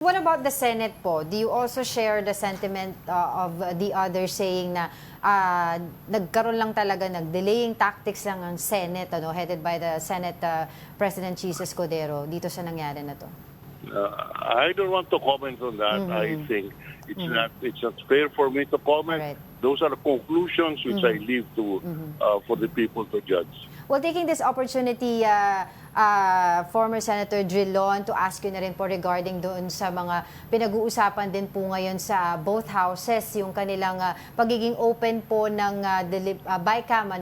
What about the Senate po? Do you also share the sentiment of the others saying na nagkaroon lang talaga, delaying tactics lang ang Senate, headed by the Senate President Jesus Cordero dito sa nangyari na to? I don't want to comment on that. I think it's not fair for me to comment. Alright. Those are conclusions which I leave to for the people to judge. Well, taking this opportunity, former Senator Drilon, to ask you na rin po regarding doon sa mga pinag-uusapan din po ngayon sa both houses, yung kanilang pagiging open po ng BICAM,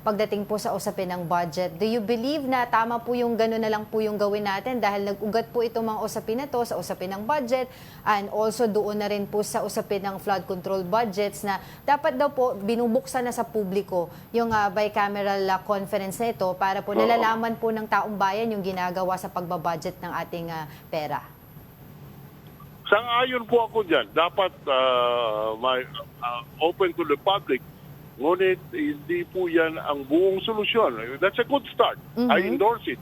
pagdating po sa usapin ng budget. Do you believe na tama po yung gano'n na lang po yung gawin natin dahil nag-ugat po itong mga usapin na to sa usapin ng budget and also doon na rin po sa usapin ng flood control budgets na dapat daw po binubuksan na sa publiko yung bicameral conference na ito para po nalalaman po ng taong bayan yung ginagawa sa pagbabudget ng ating pera. Sang-ayon po ako dyan. Dapat open to the public. Ngunit hindi po yan ang buong solusyon. That's a good start. I endorse it.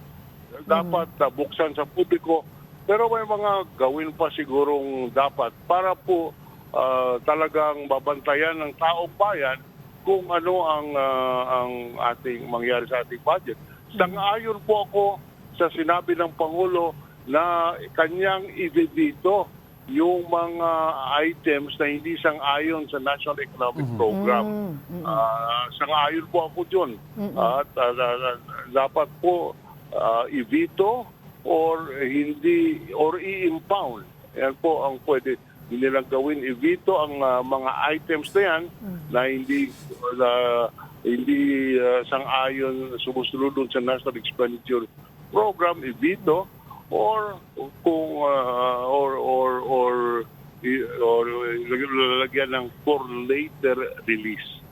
Dapat buksan sa publiko. Pero may mga gawin pa sigurong dapat para po talagang babantayan ng taong bayan kung ano ang ating mangyari sa ating budget. Sang-ayon po ako sa sinabi ng Pangulo na kanyang ibibito yung mga items na hindi sang-ayon sa National Economic Program. Sang-ayon po ako dyan. At dapat po ibito or hindi or i-impound. Yan po ang pwede nilang gawin. Ibito ang mga items na yan na hindi sang-ayon sumusunod dun sa National Expenditure Program, ibito or kung or lalagyan ng for later release.